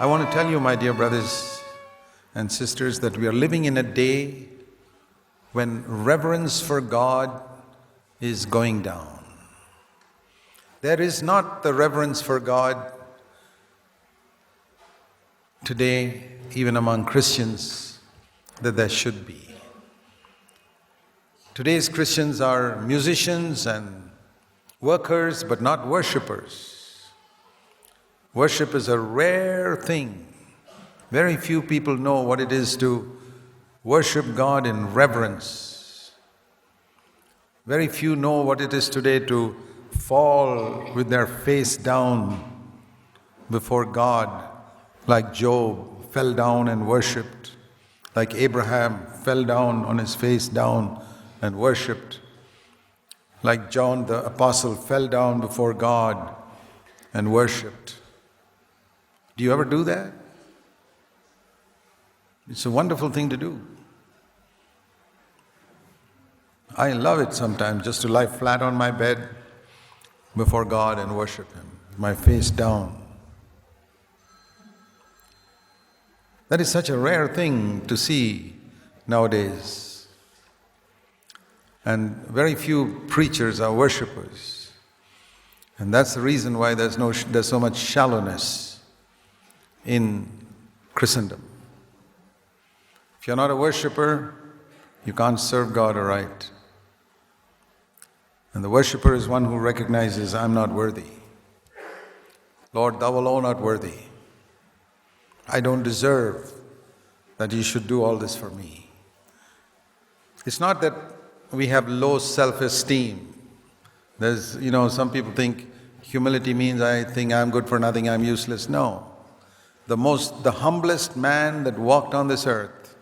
I want to tell you, my dear brothers and sisters, that we are living in a day when reverence for God is going down. There is not the reverence for God today, even among Christians, that there should be. Today's Christians are musicians and workers, but not worshippers. Worship is a rare thing. Very few people know what it is to worship God in reverence. Very few know what it is today to fall with their face down before God, like Job fell down and worshipped, like Abraham fell down on his face down and worshipped, like John the Apostle fell down before God and worshipped. Do you ever do that? It's a wonderful thing to do. I love it sometimes just to lie flat on my bed before God and worship Him, my face down. That is such a rare thing to see nowadays. And very few preachers are worshippers. And that's the reason why there's so much shallowness in Christendom. If you're not a worshipper, you can't serve God aright. And the worshipper is one who recognizes, I'm not worthy. Lord, Thou alone art worthy. I don't deserve that You should do all this for me. It's not that we have low self-esteem. There's, some people think humility means I think I'm good for nothing, I'm useless. No. The humblest man that walked on this earth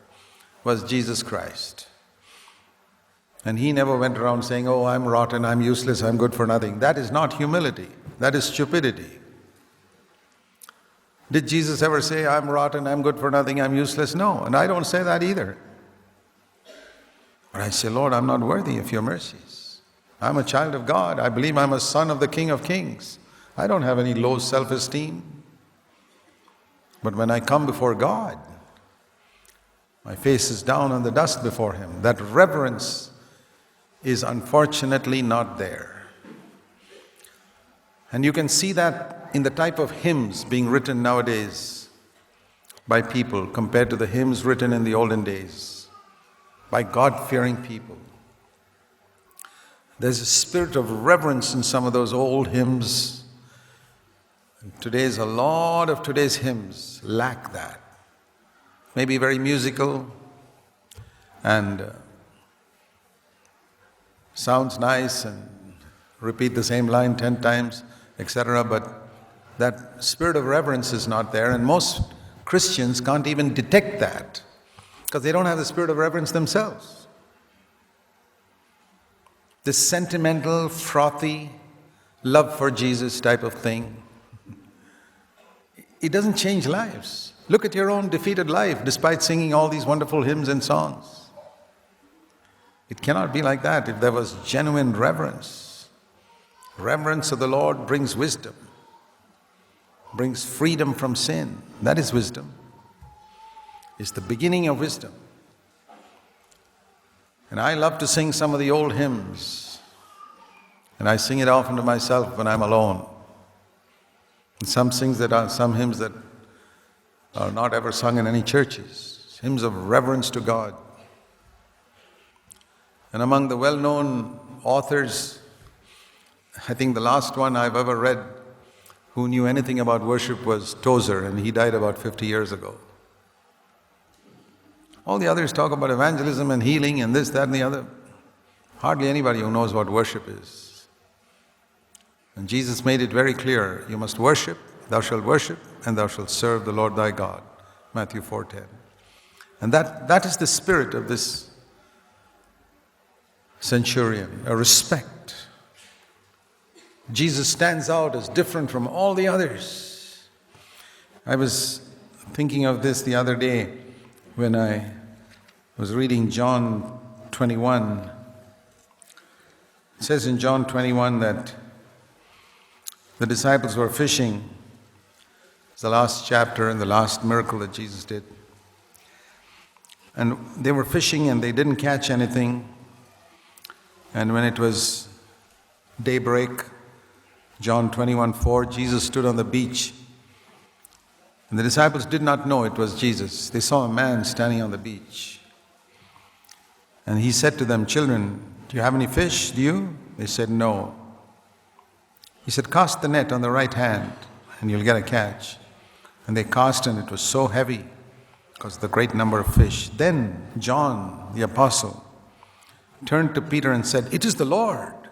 was Jesus Christ. And He never went around saying, oh, I'm rotten, I'm useless, I'm good for nothing. That is not humility. That is stupidity. Did Jesus ever say, I'm rotten, I'm good for nothing, I'm useless? No, and I don't say that either. But I say, Lord, I'm not worthy of Your mercies. I'm a child of God. I believe I'm a son of the King of Kings. I don't have any low self-esteem. But when I come before God, my face is down on the dust before Him. That reverence is unfortunately not there. And you can see that in the type of hymns being written nowadays by people compared to the hymns written in the olden days by God-fearing people. There's a spirit of reverence in some of those old hymns. And a lot of today's hymns lack that. Maybe very musical and sounds nice and repeat the same line 10 times, etc. But that spirit of reverence is not there, and most Christians can't even detect that because they don't have the spirit of reverence themselves. This sentimental, frothy, love for Jesus type of thing, it doesn't change lives. Look at your own defeated life despite singing all these wonderful hymns and songs. It cannot be like that if there was genuine reverence. Reverence of the Lord brings wisdom, brings freedom from sin. That is wisdom. It's the beginning of wisdom. And I love to sing some of the old hymns. And I sing it often to myself when I'm alone. And some hymns that are not ever sung in any churches. Hymns of reverence to God. And among the well-known authors, I think the last one I've ever read who knew anything about worship was Tozer, and he died about 50 years ago. All the others talk about evangelism and healing and this, that and the other. Hardly anybody who knows what worship is. And Jesus made it very clear, you must worship, thou shalt worship, and thou shalt serve the Lord thy God. Matthew 4:10. And that is the spirit of this centurion, a respect. Jesus stands out as different from all the others. I was thinking of this the other day when I was reading John 21. It says in John 21 that the disciples were fishing It's the last chapter and the last miracle that Jesus did. And they were fishing and they didn't catch anything. And when it was daybreak, John 21:4, Jesus stood on the beach. And the disciples did not know it was Jesus. They saw a man standing on the beach. And he said to them, "Children, do you have any fish? Do you?" They said, "No." He said, "Cast the net on the right hand and you'll get a catch." And they cast, and it was so heavy because of the great number of fish. Then John, the apostle, turned to Peter and said, "It is the Lord."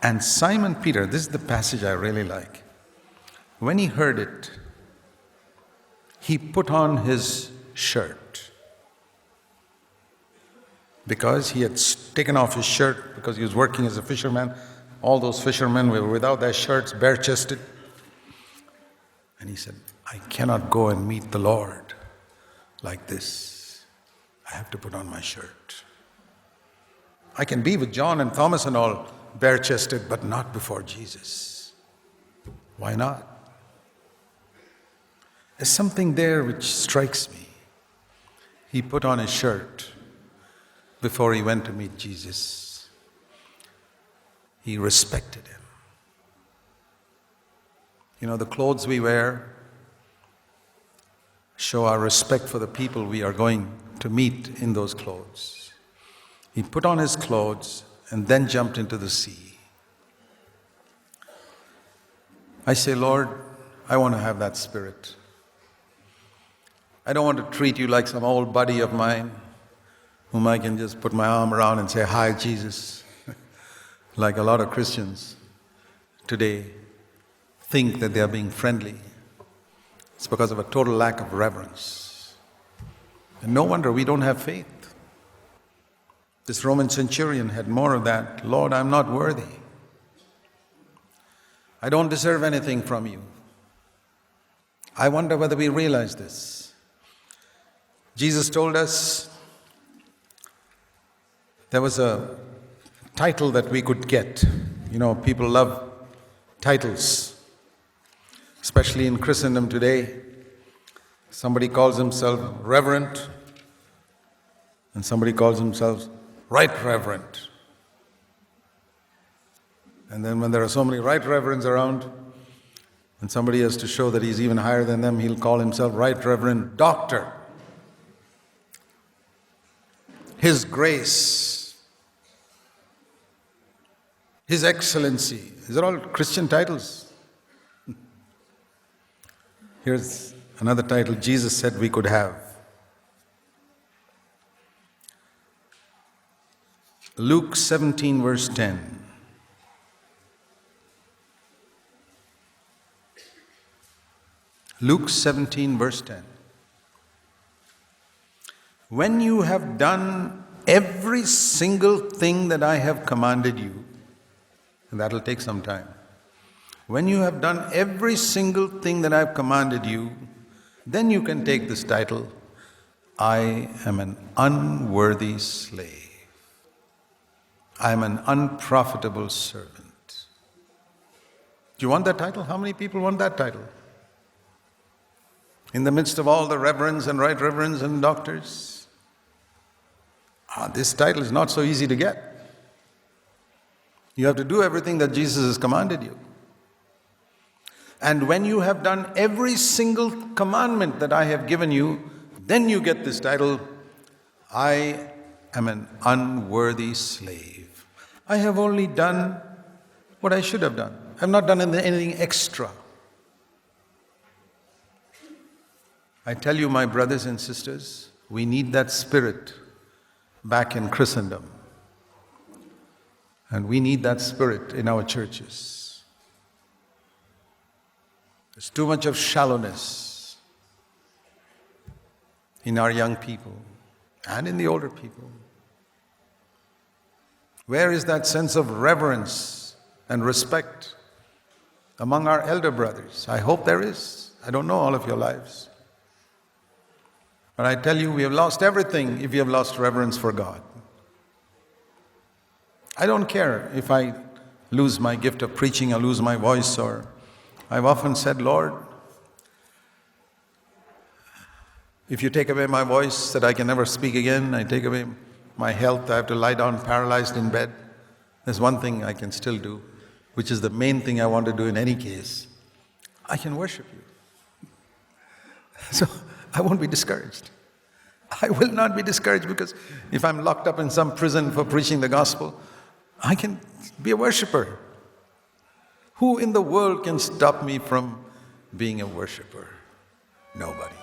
And Simon Peter, this is the passage I really like. When he heard it, he put on his shirt. Because he had taken off his shirt because he was working as a fisherman. All those fishermen were without their shirts, bare-chested. And he said, "I cannot go and meet the Lord like this. I have to put on my shirt. I can be with John and Thomas and all bare-chested, but not before Jesus." Why not? There's something there which strikes me. He put on his shirt before he went to meet Jesus. He respected him. You know, the clothes we wear show our respect for the people we are going to meet in those clothes. He put on his clothes and then jumped into the sea. I say, "Lord, I want to have that spirit. I don't want to treat you like some old buddy of mine whom I can just put my arm around and say, 'Hi, Jesus,' like a lot of Christians today think that they are being friendly. It's because of a total lack of reverence. And no wonder we don't have faith. This Roman centurion had more of that. "Lord, I'm not worthy. I don't deserve anything from you." I wonder whether we realize this. Jesus told us there was a title that we could get. You know, people love titles, especially in Christendom today. Somebody calls himself Reverend, and somebody calls himself Right Reverend. And then when there are so many Right Reverends around, and somebody has to show that he's even higher than them, he'll call himself Right Reverend Doctor. His Grace, His Excellency. These are all Christian titles. Here's another title Jesus said we could have. Luke 17, verse 10. Luke 17, verse 10. When you have done every single thing that I have commanded you, and that'll take some time. When you have done every single thing that I've commanded you, then you can take this title, I am an unworthy slave. I am an unprofitable servant. Do you want that title? How many people want that title? In the midst of all the reverends and right reverends and doctors, this title is not so easy to get. You have to do everything that Jesus has commanded you. And when you have done every single commandment that I have given you, then you get this title, I am an unworthy slave. I have only done what I should have done. I have not done anything extra. I tell you, my brothers and sisters, we need that spirit back in Christendom. And we need that spirit in our churches. There's too much of shallowness in our young people and in the older people. Where is that sense of reverence and respect among our elder brothers? I hope there is. I don't know all of your lives. But I tell you, we have lost everything if we have lost reverence for God. I don't care if I lose my gift of preaching or lose my voice or I've often said, Lord, if you take away my voice that I can never speak again, I take away my health, I have to lie down paralyzed in bed, there's one thing I can still do, which is the main thing I want to do in any case. I can worship you. So I won't be discouraged. I will not be discouraged, because if I'm locked up in some prison for preaching the gospel, I can be a worshiper. Who in the world can stop me from being a worshiper? Nobody.